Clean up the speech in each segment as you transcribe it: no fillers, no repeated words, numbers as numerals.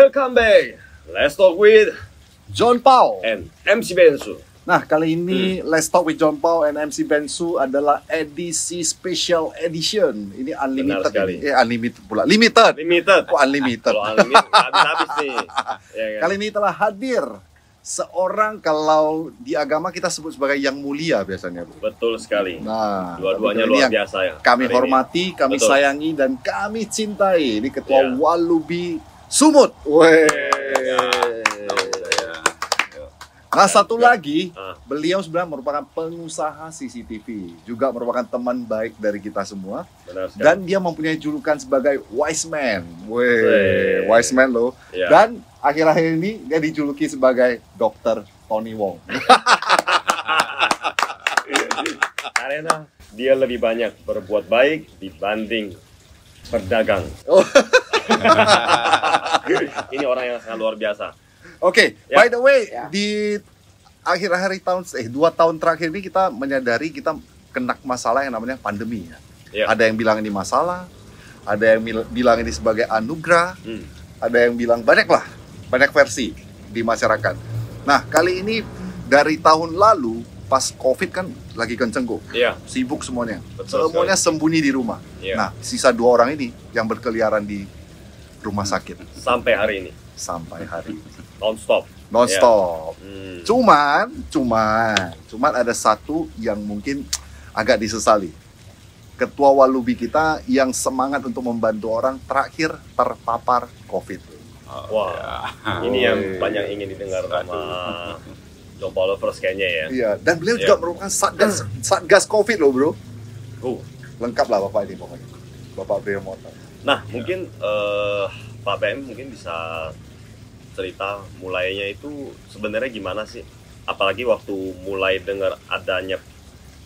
Welcome back. Let's talk with John Paul and MC Bensu. Nah, kali ini Let's Talk with John Paul and MC Bensu adalah edisi special edition. Ini unlimited sekali. Unlimited pula. Limited. Limited. Kok unlimited? Kalau unlimited nggak habis-habis nih. Ya, kan? Kali ini telah hadir seorang, kalau di agama kita sebut sebagai yang mulia biasanya, Bro. Betul sekali. Nah, Dua-duanya ini luar yang biasa ya. Kami hari hormati, kami Betul. sayangi, dan kami cintai. Ini Ketua Ya. Walubi Sumut. Weh. Nah, satu lagi, beliau sebenarnya merupakan pengusaha CCTV, juga merupakan teman baik dari kita semua. Benar sekali. Dan dia mempunyai julukan sebagai Wise Man. Weh, Wise Man loh. Ya. Dan akhir-akhir ini dia dijuluki sebagai Dr. Tony Wong. Karena dia lebih banyak berbuat baik dibanding berdagang. Oh. Ini orang yang sangat luar biasa. Oke, Ya. by the way, di akhir-akhir tahun, 2 tahun terakhir ini kita menyadari kita kena masalah yang namanya pandemi. Ya. Ada yang bilang ini masalah, ada yang bilang ini sebagai anugerah, Hmm. ada yang bilang banyak versi di masyarakat. Nah, kali ini dari tahun lalu pas COVID kan lagi kenceng kok, Iya. sibuk semuanya, Betul semuanya sembunyi di rumah. Iya. Nah, sisa 2 orang ini yang berkeliaran di rumah sakit Sampai hari ini sampai hari ini. non-stop. Non-stop. Hmm. Cuman ada satu yang mungkin agak disesali. Ketua Walubi kita yang semangat untuk membantu orang terakhir terpapar COVID. Wah, ini yang banyak ingin didengar sama John Paul Lovers kayaknya ya. Iya, dan beliau Iya. juga merupakan satgas COVID loh, Bro. Lengkap lah Bapak ini pokoknya. Bapak Brio Motor. Nah, mungkin Pak BM mungkin bisa cerita mulainya itu sebenarnya gimana sih? Apalagi waktu mulai dengar adanya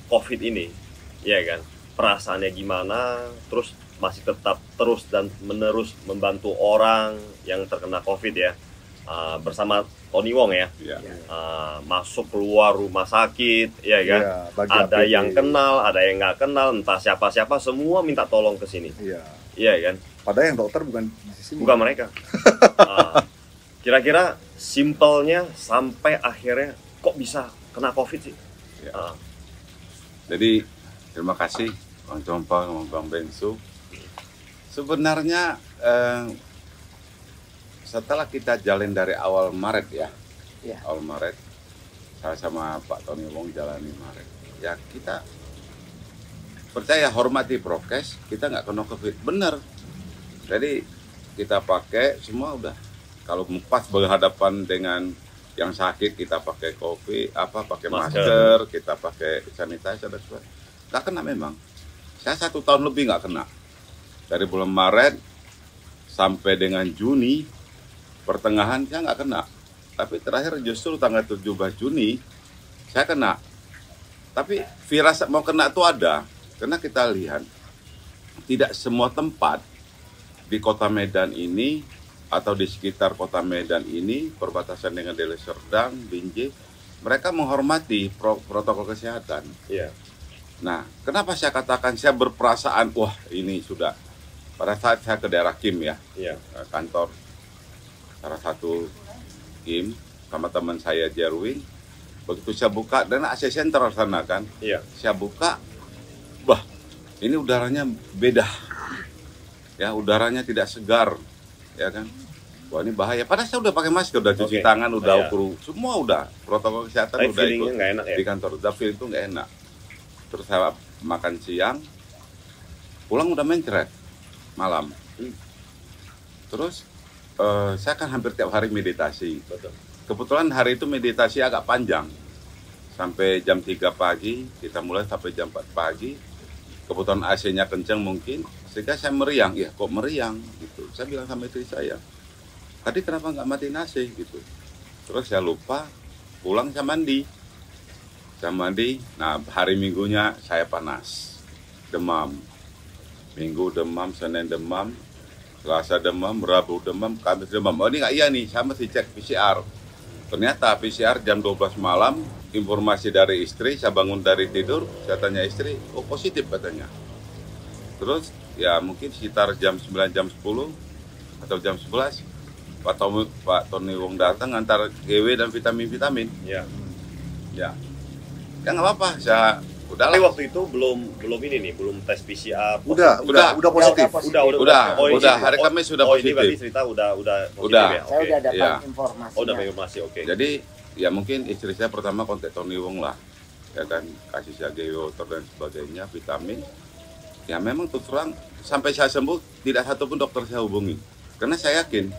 COVID ini, ya kan? Perasaannya gimana? Terus masih tetap terus dan menerus membantu orang yang terkena COVID ya, bersama Tony Wong ya. Masuk keluar rumah sakit, ya kan? Iya, bagi Ada APD. yang kenal, ada yang nggak kenal, entah siapa-siapa, semua minta tolong ke sini. Iya. Iya kan? Padahal yang dokter bukan di sini. Bukan mereka. Kira-kira simpelnya sampai akhirnya kok bisa kena COVID sih? Ya. Jadi terima kasih Bang Jompang sama Bang Bensu. Sebenarnya setelah kita jalin dari awal Maret ya, awal Maret, saya sama Pak Tony Wong jalani Maret. Ya kita percaya, hormati prokes, kita nggak kena COVID, bener. Jadi kita pakai semua udah. Kalau pas berhadapan dengan yang sakit kita pakai pakai masker, kita pakai sanitizer dan sebagainya. Nggak kena memang. Saya 1 tahun lebih nggak kena. Dari bulan Maret sampai dengan Juni, pertengahan saya nggak kena. Tapi terakhir justru tanggal 17 Juni saya kena. Tapi firasat mau kena itu ada. Karena kita lihat tidak semua tempat di kota Medan ini atau di sekitar kota Medan ini, perbatasan dengan Deli Serdang, Binjai, mereka menghormati protokol kesehatan. Iya. Nah, kenapa saya katakan saya berperasaan, wah ini sudah, pada saat saya ke daerah Kim ya, Iya. kantor salah satu Kim, sama teman saya Jerwin, begitu saya buka, dan AC Center sana kan, Iya. saya buka, wah ini udaranya beda, ya udaranya tidak segar, ya kan. Wah ini bahaya. Padahal saya udah pakai masker, udah cuci tangan, udah ukur, semua udah protokol kesehatan Tapi udah ikut. feelingnya nggak enak ya? Di kantor, udah feeling itu nggak enak. Terus saya makan siang, pulang udah mencret malam. Terus saya kan hampir tiap hari meditasi. Betul. Kebetulan hari itu meditasi agak panjang, sampai jam 3 pagi, kita mulai sampai jam 4 pagi. Kebetulan AC-nya kencang mungkin, sehingga saya meriang. Ya kok meriang gitu. Saya bilang sama istri saya, tadi kenapa nggak matiin AC gitu. Terus saya lupa, pulang saya mandi. Nah hari Minggunya saya panas, demam. Minggu demam, Senin demam, Selasa demam, Rabu demam, Kamis demam. Oh ini nggak iya nih, saya mesti cek PCR. Ternyata PCR jam 12 malam, informasi dari istri, saya bangun dari tidur, saya tanya istri, oh positif katanya. Terus ya mungkin sekitar jam 9, jam 10 atau jam 11 Pak Tony Wong datang antar GW dan vitamin-vitamin. Ya. Ya nggak apa-apa, saya udahlah. Tapi waktu itu belum ini nih, belum tes PCR. Udah positif. Udah, hari Kamis sudah Ini positif. berarti cerita udah positif Udah. ya. Saya udah dapat Iya. informasi. Oh, dapat informasi. Oke. Jadi ya mungkin istri saya pertama kontak Tony Wong lah, ya kan, kasih saya GW water dan sebagainya, vitamin. Ya memang terus terang sampai saya sembuh tidak satupun dokter saya hubungi, karena saya yakin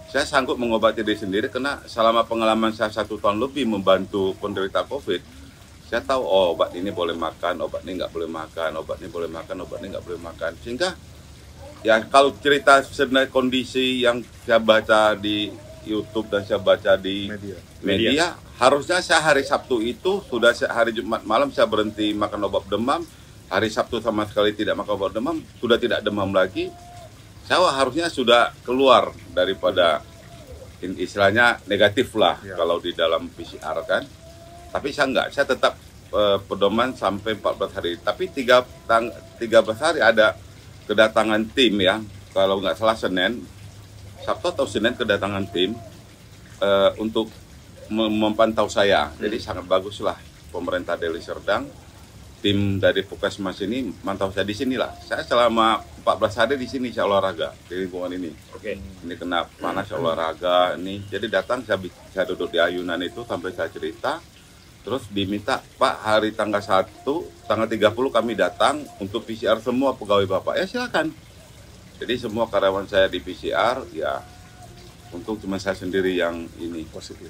saya sanggup mengobati diri sendiri, karena selama pengalaman saya 1 tahun lebih membantu penderita COVID, saya tahu obat ini boleh makan, obat ini nggak boleh makan, obat ini boleh makan, obat ini nggak boleh makan. Sehingga ya kalau cerita sebenarnya kondisi yang saya baca di YouTube dan saya baca di media, harusnya saya hari Sabtu itu sudah, hari Jumat malam saya berhenti makan obat demam, hari Sabtu sama sekali tidak makan obat demam, sudah tidak demam lagi. Saya harusnya sudah keluar daripada istilahnya negatif lah kalau di dalam PCR kan. Tapi saya enggak, saya tetap pedoman sampai 14 hari. Tapi 13 hari ada kedatangan tim ya, kalau nggak salah Senin, Sabtu atau Senin kedatangan tim untuk memantau saya. Jadi sangat baguslah pemerintah Deli Serdang, tim dari Puskesmas ini mantau saya di sinilah. Saya selama 14 hari di sini saya olahraga di lingkungan ini. Oke. Ini kena panas saya olahraga ini. Jadi datang saya duduk di ayunan itu sampai saya cerita. Terus diminta, Pak, hari tanggal 1, tanggal 30 kami datang untuk PCR semua pegawai Bapak. Ya silakan. Jadi semua karyawan saya di PCR, ya untung cuma saya sendiri yang ini positif.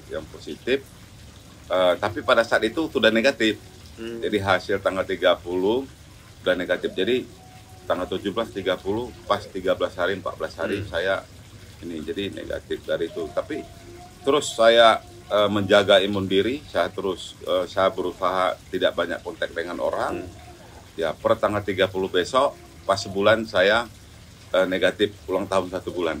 Tapi pada saat itu sudah negatif. Jadi hasil tanggal 30 sudah negatif. Jadi tanggal 17, 30, pas 13 hari, 14 hari saya ini jadi negatif dari itu. Tapi terus saya menjaga imun diri, saya berusaha tidak banyak kontak dengan orang. Ya per tanggal 30 besok, pas sebulan saya negatif ulang tahun 1 bulan.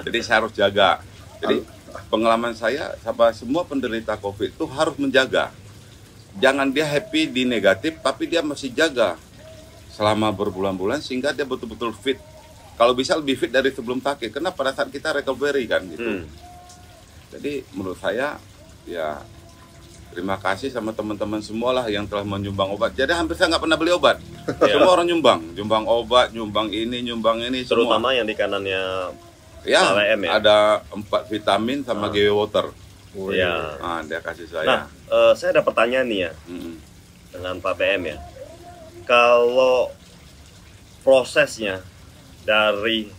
Jadi saya harus jaga. Jadi pengalaman saya sama semua penderita COVID itu harus menjaga. Jangan dia happy di negatif, tapi dia masih jaga selama berbulan-bulan sehingga dia betul-betul fit. Kalau bisa lebih fit dari sebelum sakit, karena pada saat kita recovery kan gitu. Jadi menurut saya ya terima kasih sama teman-teman semua lah yang telah menyumbang obat. Jadi hampir saya nggak pernah beli obat. Semua orang nyumbang obat, nyumbang ini, Terutama yang di kanannya KWM ya. Ada 4 vitamin sama GW water. Iya. Nah, dia kasih saya. Nah, saya ada pertanyaan nih ya dengan Pak BM ya. Kalau prosesnya dari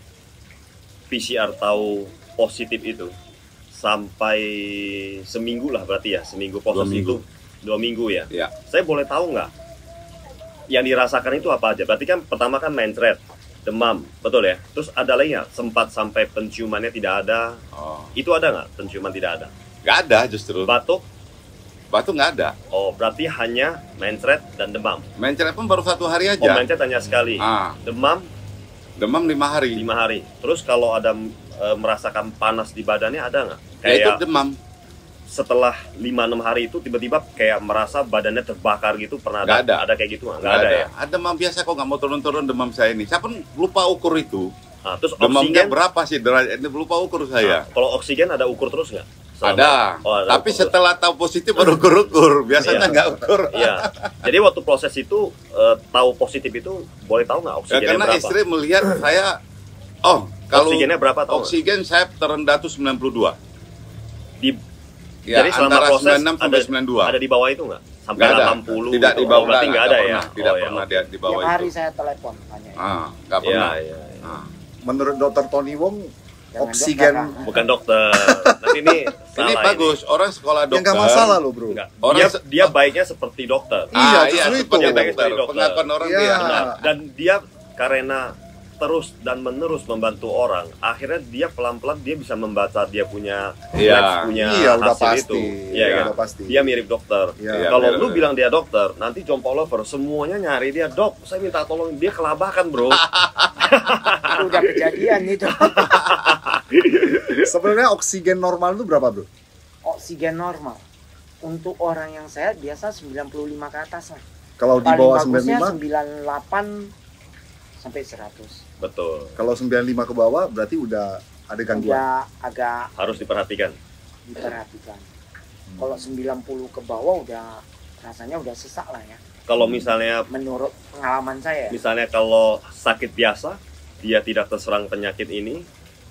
PCR tahu positif itu sampai seminggu lah berarti ya, seminggu proses 2 minggu. itu 2 minggu ya. Ya. Saya boleh tahu nggak yang dirasakan itu apa aja? Berarti kan pertama kan mencret, demam, betul ya? Terus ada lagi nggak? Sempat sampai penciumannya tidak ada? Itu ada nggak? Penciuman tidak ada? Nggak ada justru. Batuk nggak ada. Oh, berarti hanya mencret dan demam. Mencret pun baru 1 hari aja. Oh, mencret hanya sekali. Demam 5 hari. 5 hari. Terus kalau ada merasakan panas di badannya ada nggak? Ya itu demam. Setelah 5-6 hari itu tiba-tiba kayak merasa badannya terbakar gitu, pernah Nggak ada. Ada kayak gitu nggak? Nggak ada ya? Ada demam biasa kok, nggak mau turun-turun demam saya ini. Saya pun lupa ukur itu. Nah, terus Demamnya oksigen berapa sih derajat ini, lupa ukur saya. Kalau oksigen ada ukur terus nggak? Ada. Ada Tapi ukur setelah tahu positif baru ukur-ukur. Biasanya nggak ukur. Iya. Jadi waktu proses itu tahu positif itu boleh tahu nggak oksigennya Karena berapa? istri melihat saya, kalau oksigennya berapa tahu? Oksigen saya terendah tuh 92. Jadi selama antara proses 96 sampai 92. Ada di bawah itu nggak? Sampai Nggak ada. 80? Tidak gitu? di bawah. Berarti nggak ada ya? Tidak pernah dia di bawah Tiap hari itu. saya telepon tanya. Nggak pernah. Iya. Menurut Dokter Tony Wong, Jangan oksigen dokter, Bukan dokter. Nanti ini Ini salah bagus, orang sekolah ya dokter. nggak masalah loh bro. Enggak. Orang Dia baiknya seperti dokter. Iya, justru itu. seperti Dia baik dokter. seperti dokter. Pengakuan orang Iya. dia. Benar. Dan dia karena terus dan menerus membantu orang, akhirnya dia pelan-pelan dia bisa membaca dia punya Iya. punya Iya, udah hasil pasti. itu. Iya kan? Udah pasti. Dia mirip dokter. Iya. Kalau Iya, lu bener. bilang dia dokter, nanti jompo lover semuanya nyari dia, "Dok, saya minta tolong." Dia kelabakan, Bro. Itu udah kejadian itu. Sebenarnya oksigen normal itu berapa bro? Oksigen normal untuk orang yang sehat biasa 95 ke atas lah. Kalau di Paling bawah bagusnya 95, 98 sampai 100. Betul. kalau 95 ke bawah berarti udah ada gangguan. udah agak Harus diperhatikan. diperhatikan. Kalau 90 ke bawah udah rasanya udah sesak lah ya. Kalau misalnya Menurut pengalaman saya. kalau sakit biasa, dia tidak terserang penyakit ini,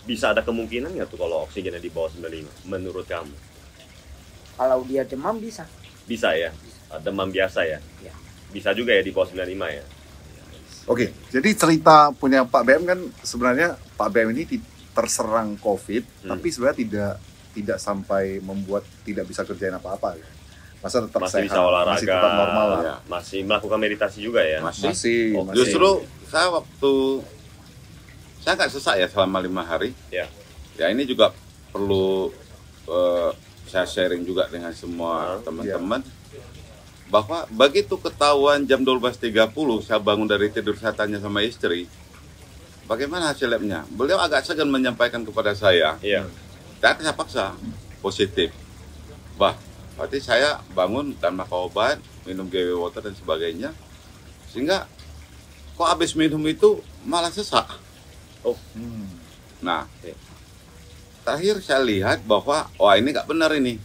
bisa ada kemungkinan nggak tuh kalau oksigennya di bawah 95 menurut kamu? Kalau dia demam bisa. Bisa ya? Demam biasa ya? Ya. Bisa juga ya di bawah 95 ya? Oke, jadi cerita punya Pak BM kan sebenarnya Pak BM ini terserang COVID, tapi sebenarnya tidak sampai membuat tidak bisa kerjain apa-apa. Ya. Masa tetap Masih sehat, bisa olahraga, masih tetap normal lah. Ya. masih melakukan meditasi juga ya? Masih. Oh, Masih. Justru saya nggak sesak ya selama 5 hari. Ya. Ya ini juga perlu saya sharing juga dengan semua teman-teman. Bahwa begitu ketahuan jam 12.30 saya bangun dari tidur, saya tanya sama istri, bagaimana hasil labnya? Beliau agak segan menyampaikan kepada saya. Iya. Dan saya paksa positif. Berarti saya bangun dan makan obat, minum GW water dan sebagainya. Sehingga kok habis minum itu malah sesak. Oh. Nah, terakhir saya lihat bahwa wah ini nggak benar ini.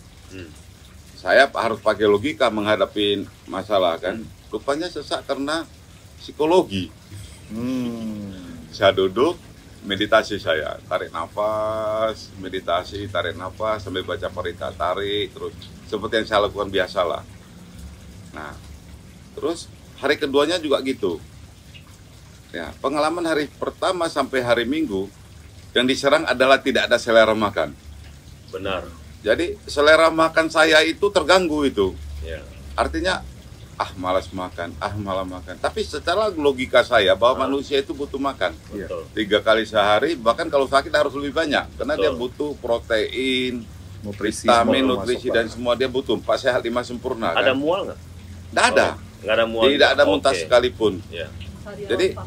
Saya harus pakai logika menghadapi masalah kan. Rupanya sesak karena psikologi. Saya duduk, meditasi saya, tarik nafas, meditasi, tarik nafas, sambil baca parita, tarik, terus seperti yang saya lakukan biasalah. Nah, terus hari keduanya juga gitu. Ya, pengalaman hari pertama sampai hari Minggu, yang diserang adalah tidak ada selera makan. Benar. Jadi selera makan saya itu terganggu itu. Ya. Artinya malas makan, malah makan. Tapi secara logika saya bahwa manusia itu butuh makan. Betul. 3 kali sehari, bahkan kalau sakit harus lebih banyak. Karena dia butuh protein, Nutrisi, vitamin, semua nutrisi masuk dan lah. semua dia butuh. 4 sehat 5 sempurna. Ada Kan? mual nggak? Nggak ada. Nggak ada mual. Tidak ada Oke. muntah sekalipun. Ya. Jadi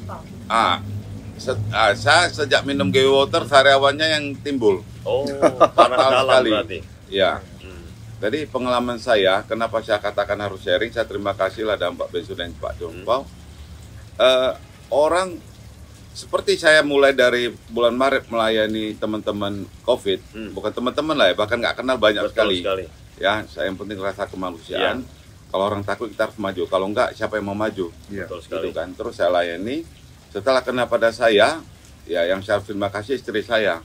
saya sejak minum GW water sariawannya yang timbul. Oh, panas dalam sekali. berarti. Ya. Jadi pengalaman saya, kenapa saya katakan harus sharing, saya terima kasih lah dan Pak Bensu dan Pak Jompau. Orang seperti saya mulai dari bulan Maret melayani teman-teman COVID, bukan teman-teman lah ya, bahkan nggak kenal banyak Betul sekali. Ya, saya yang penting rasa kemanusiaan. Kalau orang takut kita harus maju, kalau enggak siapa yang mau maju? Iya. Betul sekali. Gitu kan. Terus saya layani. Setelah kena pada saya, ya yang saya harus terima kasih istri saya.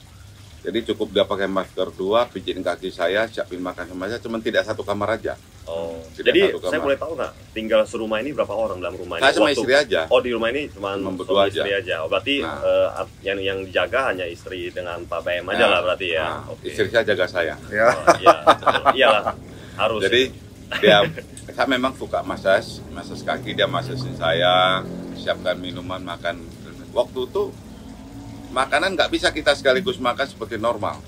Jadi cukup dia pakai masker 2, pijitin kaki saya, siapin makan sama saya, cuma tidak satu kamar aja. Oh, Tidak jadi satu kamar. saya boleh tahu nggak, tinggal serumah ini berapa orang dalam rumah ini? Saya sama istri aja. Oh, di rumah ini cuma Berdua aja. istri aja. Oh, berarti Nah. yang dijaga hanya istri dengan Pak BM aja lah berarti ya. Nah, Oke. istri saya jaga saya. Ya. Oh, iya, betul. Iyalah, harus. Jadi saya memang suka massage kaki, dia massagein saya, siapkan minuman, makan. Waktu itu makanan nggak bisa kita sekaligus makan seperti normal.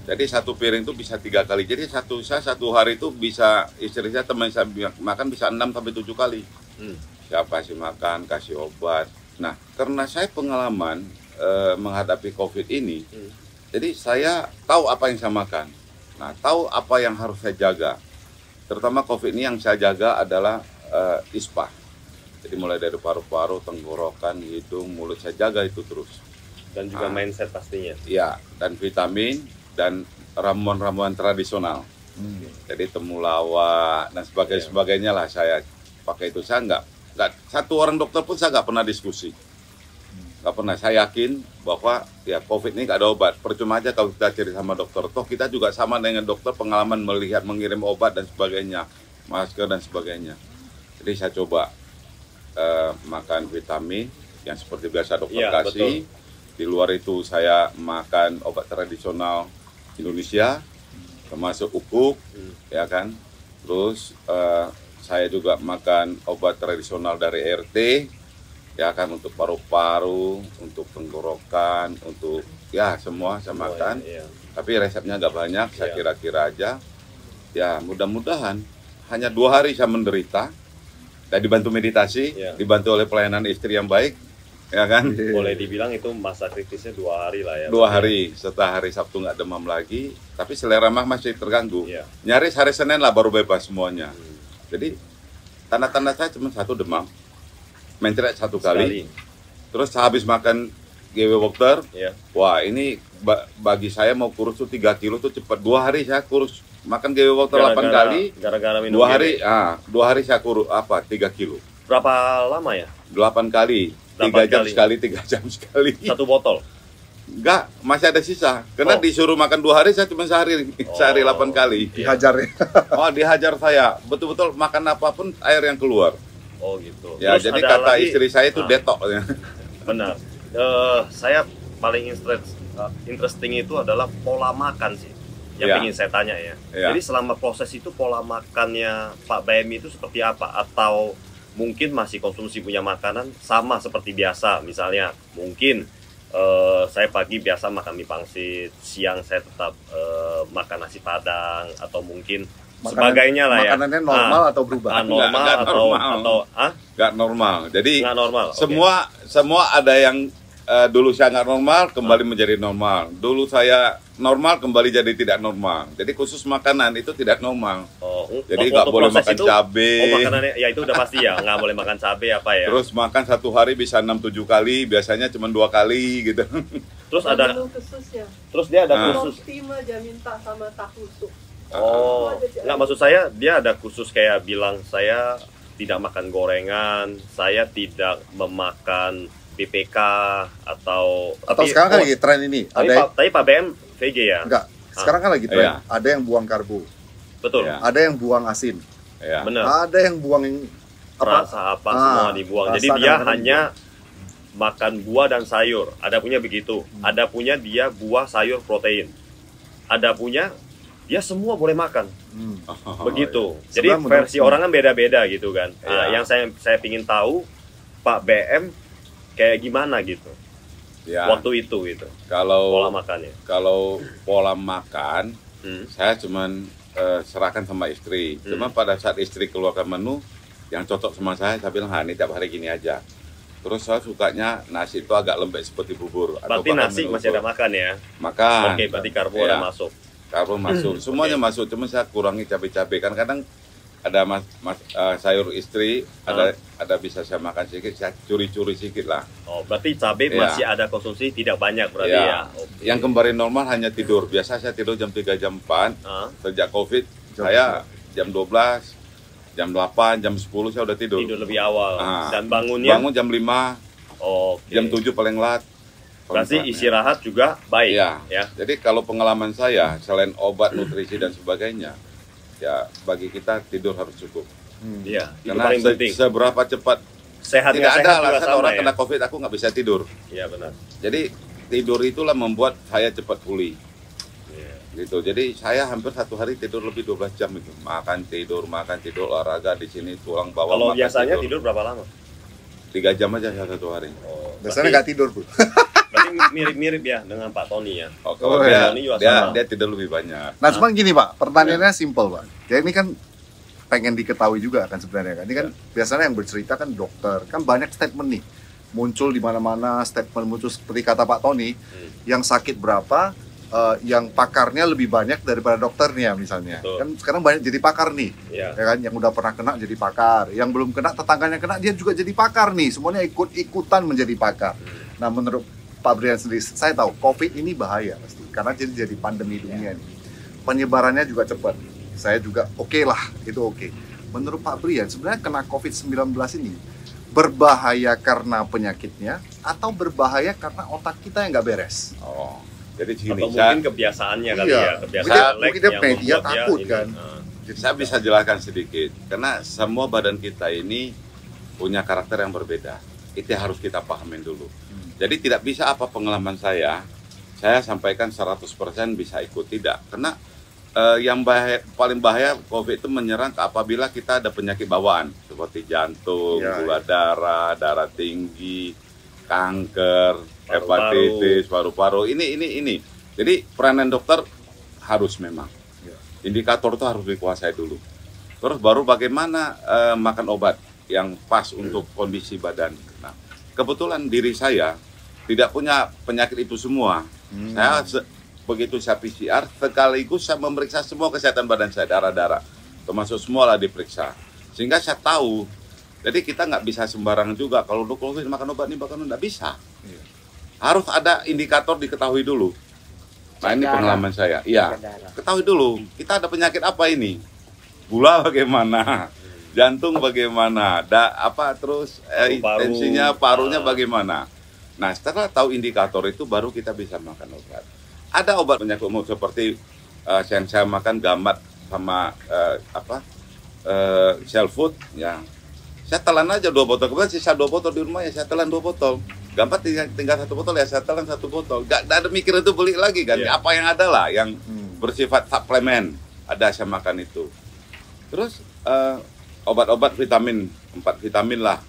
Jadi satu piring itu bisa 3 kali. Jadi satu hari itu bisa, istri saya teman saya makan bisa 6 sampai 7 kali. Saya kasih makan, kasih obat. Nah, karena saya pengalaman menghadapi COVID ini, jadi saya tahu apa yang saya makan. Nah, tahu apa yang harus saya jaga. Terutama COVID ini yang saya jaga adalah ISPA. Jadi mulai dari paru-paru, tenggorokan, hidung, mulut, saya jaga itu terus. Dan juga mindset pastinya. Iya, dan vitamin dan ramuan-ramuan tradisional. Jadi temulawak dan sebagainya lah saya pakai itu. Saya nggak satu orang dokter pun saya nggak pernah diskusi. Nggak pernah. Saya yakin bahwa ya COVID ini nggak ada obat. Percuma aja kalau kita cerita sama dokter. Toh kita juga sama dengan dokter, pengalaman melihat mengirim obat dan sebagainya, masker dan sebagainya. Jadi saya coba makan vitamin yang seperti biasa dokter kasih. Betul. Di luar itu saya makan obat tradisional Indonesia, termasuk ukuk, ya kan. Terus saya juga makan obat tradisional dari RT, ya kan, untuk paru-paru, untuk tenggorokan, untuk ya semua saya makan. Tapi resepnya agak banyak, saya kira-kira aja. Ya mudah-mudahan hanya 2 hari saya menderita, dan dibantu meditasi, dibantu oleh pelayanan istri yang baik, ya kan. Boleh dibilang itu masa kritisnya 2 hari lah ya. 2 hari, setelah hari Sabtu nggak demam lagi, tapi selera masih terganggu. Nyaris hari Senin lah baru bebas semuanya. Jadi tanda-tanda saya cuma 1 demam, mencret 1 kali. Terus habis makan GW Dokter. Ya. Wah, ini bagi saya mau kurus tuh 3 kilo tuh cepat. 2 hari saya kurus. Makan GW Dokter 8 kali. Gara-gara minum 2 hari, 2 hari saya kurus 3 kilo. Berapa lama ya? 8 kali. 3 jam kali. sekali, 3 jam sekali. 1 botol. Enggak, masih ada sisa. Karena disuruh makan 2 hari, saya cuma sehari 8 kali. Dihajar ya. Oh, dihajar saya. Betul-betul makan apapun air yang keluar. Oh gitu. Ya, Terus jadi ada kata lagi, istri saya itu detok. benar. Saya paling interesting itu adalah pola makan sih. Yang Ya. ingin saya tanya ya. Ya. Jadi selama proses itu pola makannya Pak BM itu seperti apa? Atau mungkin masih konsumsi punya makanan sama seperti biasa? Misalnya mungkin saya pagi biasa makan mie pangsit, siang saya tetap makan nasi padang, atau mungkin sebagainya lah ya. Makanannya normal atau berubah? Normal Nggak atau normal. Nggak normal. Jadi nggak normal. Oke. semua ada yang dulu saya nggak normal kembali menjadi normal. Dulu saya normal kembali jadi tidak normal. Jadi khusus makanan itu tidak normal. Jadi nggak boleh makan cabai. Makanannya ya itu udah pasti ya, nggak boleh makan cabai apa ya. Terus makan 1 hari bisa 6-7 kali, biasanya cuma 2 kali gitu. Terus ada menu khususnya. Terus dia ada khusus. Roti aja minta sama tahu sup. Nggak, maksud saya dia ada khusus kayak bilang saya tidak makan gorengan, saya tidak memakan PPK atau sekarang kan lagi tren ini. Tapi Pak BM VG ya? Enggak. Sekarang kan lagi tren. Iya. Ada yang buang karbo. Betul. Iya. Ada yang buang asin. Ya. Benar. Ada yang buang Rasa apa semua dibuang. Jadi rasa dia kadang-kadang hanya makan buah dan sayur. Ada punya begitu. Ada punya dia buah, sayur, protein. Ada punya dia semua boleh makan. Begitu. Jadi Sebenarnya versi orang kan beda-beda gitu kan. Iya. Yang saya pingin tahu Pak BM kayak gimana gitu. Ya. Waktu itu gitu. Pola makannya. Kalau pola makan, Hmm. saya cuman serahkan sama istri. Cuma pada saat istri keluarkan menu yang cocok sama saya bilang, ini tiap hari gini aja. Terus saya sukanya nasi itu agak lembek seperti bubur. Berarti nasi masih ada makan ya? Makan. Oke, berarti karbo Ya. ada masuk. Karbo masuk, semuanya masuk. Cuma saya kurangi cabai-cabai. Kan kadang ada sayur istri, ada bisa saya makan sedikit, saya curi-curi sedikit lah. Oh, berarti cabai Ya. masih ada konsumsi tidak banyak berarti ya? Oke. Yang kembali normal hanya tidur. Biasa saya tidur jam 3, jam 4. Sejak COVID, saya jam 12, jam 8, jam 10 saya udah tidur. Tidur lebih awal. Dan bangunnya? Bangun jam 5, jam 7 paling lat. Berarti istirahat juga baik. Iya. Ya. Jadi kalau pengalaman saya, selain obat, nutrisi, dan sebagainya, ya bagi kita tidur harus cukup. Iya, itu Karena paling penting. seberapa cepat Sehat tidak nggak ada sehat juga alasan sama orang ya? kena COVID aku nggak bisa tidur. Iya benar. Jadi tidur itulah membuat saya cepat pulih. Iya. Gitu. Jadi saya hampir 1 hari tidur lebih 12 jam itu. Makan tidur, olahraga di sini tulang bawah. Kalau makan, biasanya tidur berapa lama? 3 jam aja 1 hari. Biasanya nggak tidur, Bro. Berarti mirip-mirip ya dengan Pak Tony ya. Kalau Pak Tony juga sama. dia tidur lebih banyak. Nah, cuman gini, Pak. Pertanyaannya simpel, Pak. Jadi ini kan pengen diketahui juga kan sebenarnya kan. Ini kan biasanya yang bercerita kan dokter. Kan banyak statement nih. Muncul di mana-mana statement muncul seperti kata Pak Tony, yang sakit berapa, yang pakarnya lebih banyak daripada dokternya misalnya. Betul. Kan sekarang banyak jadi pakar nih. Iya. Ya kan, yang udah pernah kena jadi pakar, yang belum kena tetangganya kena dia juga jadi pakar nih. Semuanya ikut-ikutan menjadi pakar. Nah, menurut Pak Brian sendiri, saya tahu COVID ini bahaya pasti karena jadi pandemi dunia nih. Penyebarannya juga cepat. Saya juga oke lah, itu oke. Menurut Pak Brian, sebenarnya kena COVID-19 ini berbahaya karena penyakitnya atau berbahaya karena otak kita yang nggak beres? Oh, jadi gini, Atau mungkin kebiasaannya kali Iya. ya, kebiasaan Mungkin dia yang media membuat dia takut ini, kan. jadi saya bisa jelaskan sedikit. Karena semua badan kita ini punya karakter yang berbeda. Itu yang harus kita pahamin dulu. Jadi tidak bisa apa pengalaman saya sampaikan 100% bisa ikut, tidak. Karena yang paling bahaya COVID itu menyerang apabila kita ada penyakit bawaan seperti jantung, gula darah, darah tinggi, kanker, hepatitis, paru-paru. Ini. Jadi peranan dokter harus memang. Indikator itu harus dikuasai dulu. Terus baru bagaimana makan obat yang pas untuk kondisi badan. Nah, kebetulan diri saya tidak punya penyakit itu semua. Saya begitu saya PCR, sekaligus saya memeriksa semua kesehatan badan saya, darah-darah, termasuk semua lah diperiksa. Sehingga saya tahu, jadi kita nggak bisa sembarangan juga. Kalau lu COVID makan obat ini, nggak bisa. harus ada indikator diketahui dulu. Nah ini pengalaman saya. Iya, ketahui dulu kita ada penyakit apa ini, gula bagaimana, jantung bagaimana, terus tensinya, parunya bagaimana. Nah setelah tahu indikator itu baru kita bisa makan obat. Ada obat penyakit umum seperti yang saya makan gamat sama shell food ya. Saya telan aja 2 botol, kemudian sisa 2 botol di rumah ya saya telan 2 botol. Gampang tinggal 1 botol ya saya telan 1 botol. Gak ada mikir itu beli lagi kan. Apa yang ada lah yang bersifat suplemen. Ada saya makan itu. Terus obat-obat vitamin, 4 vitamin lah.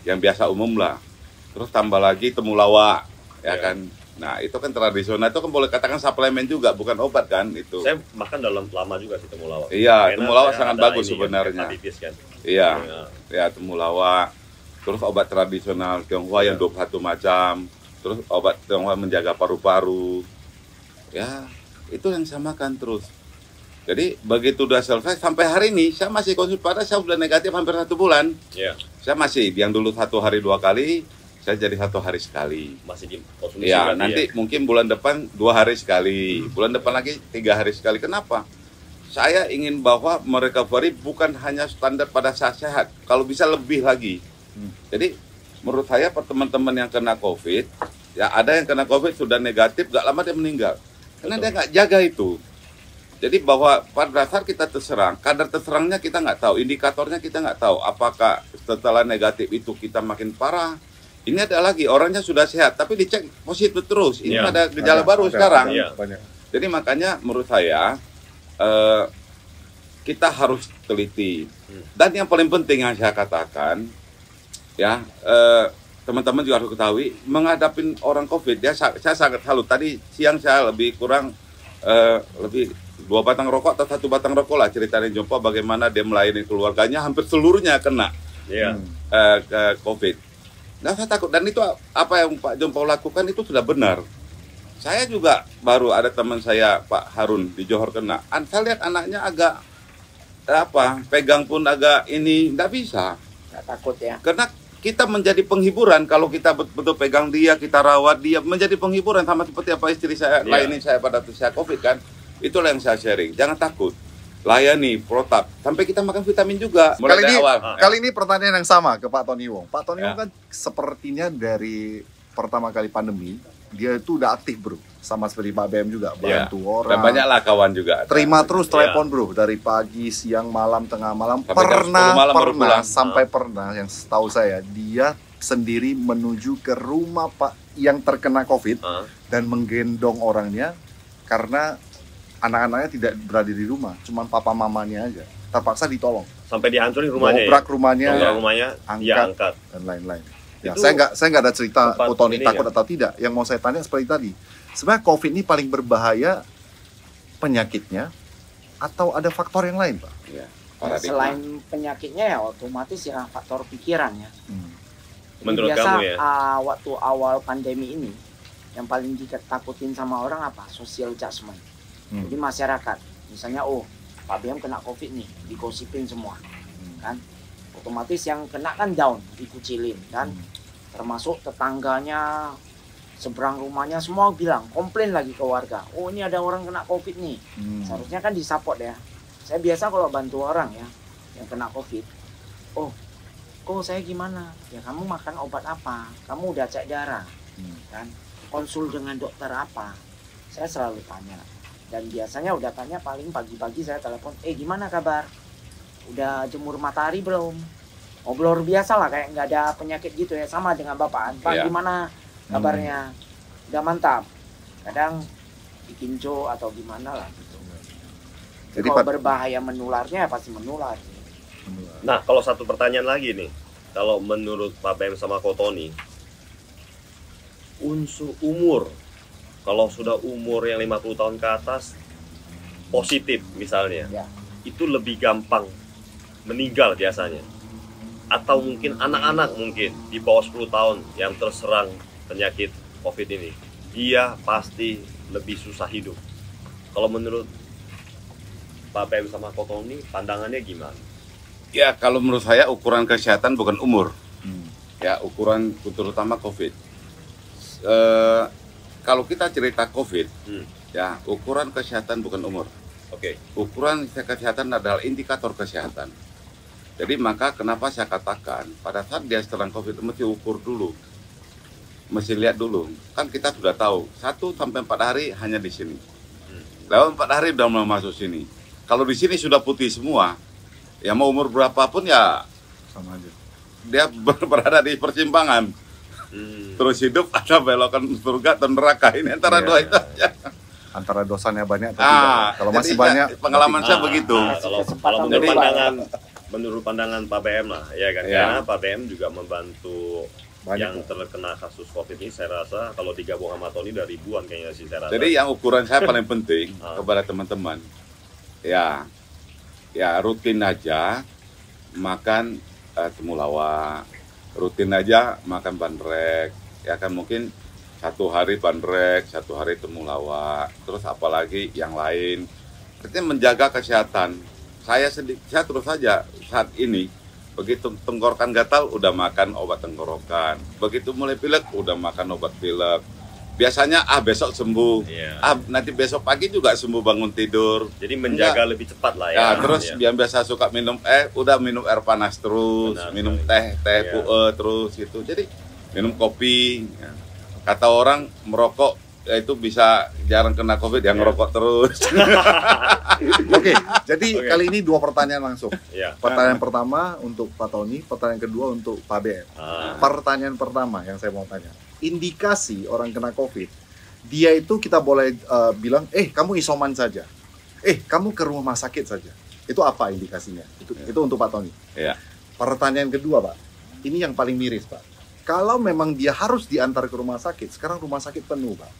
Yang biasa umum lah. Terus tambah lagi temulawak ya kan. Nah itu kan tradisional, itu kan boleh katakan suplemen juga, bukan obat kan itu. Saya makan dalam lama juga sih temulawak. Iya, temulawak sangat bagus sebenarnya. Kan. Iya, ya temulawak. Terus obat tradisional Tionghoa yang 21 macam. Terus obat Tionghoa menjaga paru-paru. Ya, itu yang saya makan terus. Jadi begitu udah selesai, sampai hari ini saya masih konsumsi, padahal saya sudah negatif hampir 1 bulan. Iya. Saya masih, yang dulu 1 hari 2 kali, saya jadi 1 hari sekali. Masih dikonsumsi. Ya, nanti mungkin bulan depan 2 hari sekali, bulan depan lagi 3 hari sekali. Kenapa? Saya ingin bahwa merecovery bukan hanya standar pada saat sehat, kalau bisa lebih lagi. Jadi menurut saya teman-teman yang kena COVID, ya ada yang kena COVID sudah negatif, gak lama dia meninggal. Karena dia nggak jaga itu. Jadi bahwa pada dasar kita terserang, kadar terserangnya kita nggak tahu, indikatornya kita nggak tahu. Apakah setelah negatif itu kita makin parah? Ini ada lagi, orangnya sudah sehat, tapi dicek positif terus. Ini ada gejala baru sekarang. Jadi makanya menurut saya, kita harus teliti. Dan yang paling penting yang saya katakan, ya teman-teman juga harus ketahui, menghadapi orang COVID, ya saya sangat salut. Tadi siang saya lebih kurang, lebih 2 batang rokok atau 1 batang rokok lah ceritanya jumpa bagaimana dia melayani keluarganya, hampir seluruhnya kena ke COVID. Nah, saya takut, dan itu apa yang Pak Jompo lakukan itu sudah benar. Saya juga baru ada teman saya Pak Harun di Johor kena. Saya lihat anaknya agak pegang pun agak ini nggak bisa. Nggak takut ya. Karena kita menjadi penghiburan kalau kita betul-betul pegang dia, kita rawat dia, menjadi penghiburan sama seperti apa istri saya layani saya pada saya COVID kan. Itulah yang saya sharing. Jangan takut. Layani, protap, sampai kita makan vitamin juga. Kali ini pertanyaan yang sama ke Pak Tony Wong. Pak Tony Wong kan sepertinya dari pertama kali pandemi, dia itu udah aktif bro, sama seperti Pak BM juga, bantu orang. Dan banyaklah kawan juga. Terima terus telepon bro, dari pagi, siang, malam, tengah malam. Pernah sampai pernah yang setahu saya, dia sendiri menuju ke rumah Pak yang terkena COVID dan menggendong orangnya karena anak-anaknya tidak berada di rumah, cuma papa mamanya aja. Terpaksa ditolong. Sampai dihancurin rumahnya. Dobrak rumahnya, angkat dan lain-lain. Ya, saya nggak ada cerita Tony takut atau tidak. Yang mau saya tanya seperti tadi. Sebenarnya COVID ini paling berbahaya penyakitnya atau ada faktor yang lain, Pak? Ya, selain penyakitnya ya otomatis ya faktor pikiran ya. Menurut biasa, kamu ya? Waktu awal pandemi ini yang paling ditakutin sama orang apa? Social judgment. Jadi masyarakat, misalnya Pak BM kena COVID nih, digosipin semua, kan? Otomatis yang kena kan down, dikucilin, kan? Termasuk tetangganya, seberang rumahnya semua bilang, komplain lagi ke warga. Ini ada orang kena COVID nih. Seharusnya kan disupport ya. Saya biasa kalau bantu orang ya, yang kena COVID. Kok saya gimana? Ya kamu makan obat apa? Kamu udah cek darah, kan? Konsul dengan dokter apa? Saya selalu tanya. Dan biasanya udah tanya paling pagi-pagi saya telepon, gimana kabar? Udah jemur matahari belum? Ngobrol biasa lah, kayak nggak ada penyakit gitu ya, sama dengan Bapak. Pak gimana kabarnya? Udah mantap. Kadang bikin joke atau gimana lah gitu. Jadi kalau berbahaya menularnya ya pasti menular. Nah, kalau satu pertanyaan lagi nih. Kalau menurut Pak BM sama Ko Tony, unsur umur, kalau sudah umur yang 50 tahun ke atas positif misalnya, itu lebih gampang meninggal biasanya. Atau mungkin anak-anak mungkin di bawah 10 tahun yang terserang penyakit COVID ini, dia pasti lebih susah hidup. Kalau menurut Pak BM sama Ko Tony, pandangannya gimana? Ya, kalau menurut saya ukuran kesehatan bukan umur. Ya, ukuran terutama COVID. kalau kita cerita COVID, ya ukuran kesehatan bukan umur. Oke. Ukuran kesehatan adalah indikator kesehatan. Jadi maka kenapa saya katakan pada saat dia terang COVID mesti ukur dulu, mesti lihat dulu. Kan kita sudah tahu 1 sampai 4 hari hanya di sini. Lewat 4 hari udah mau masuk sini. Kalau di sini sudah putih semua, ya mau umur berapapun ya Sama aja. dia berada di persimpangan. Terus hidup atau belokan surga atau neraka, ini antara dua itu aja. Antara dosanya banyak atau tidak. Kalau jadi masih banyak, pengalaman saya begitu. Kalau menurut pandangan Pak BM lah, ya kan, Ya. karena Pak BM juga membantu Banyak. yang terkena kasus COVID ini. Saya rasa kalau digabung sama Tony udah ribuan kayaknya sih saya rasa. Jadi yang ukuran saya paling penting kepada teman-teman, ya rutin aja makan temulawak, rutin aja makan bandrek, ya kan mungkin 1 hari bandrek, 1 hari temulawak, terus apalagi yang lain. Artinya menjaga kesehatan. Saya terus saja saat ini, begitu tenggorokan gatal udah makan obat tenggorokan, begitu mulai pilek udah makan obat pilek. Biasanya besok sembuh, Iya. nanti besok pagi juga sembuh bangun tidur. Jadi menjaga lebih cepat lah ya. Ya, terus Ya. yang biasa suka minum udah minum air panas terus, Benar minum sekali. teh Iya. pu'e terus gitu. Jadi minum kopi. Ya. Kata orang merokok itu bisa jarang kena COVID, yang ngerokok terus. Oke, jadi kali ini 2 pertanyaan langsung. Ya. Pertanyaan pertama untuk Pak Tony, pertanyaan kedua untuk Pak BM. Pertanyaan pertama yang saya mau tanya, indikasi orang kena COVID, dia itu kita boleh bilang, kamu isoman saja, kamu ke rumah sakit saja. Itu apa indikasinya? Itu untuk Pak Tony. Ya. Pertanyaan kedua, Pak, ini yang paling miris, Pak. Kalau memang dia harus diantar ke rumah sakit, sekarang rumah sakit penuh, Pak.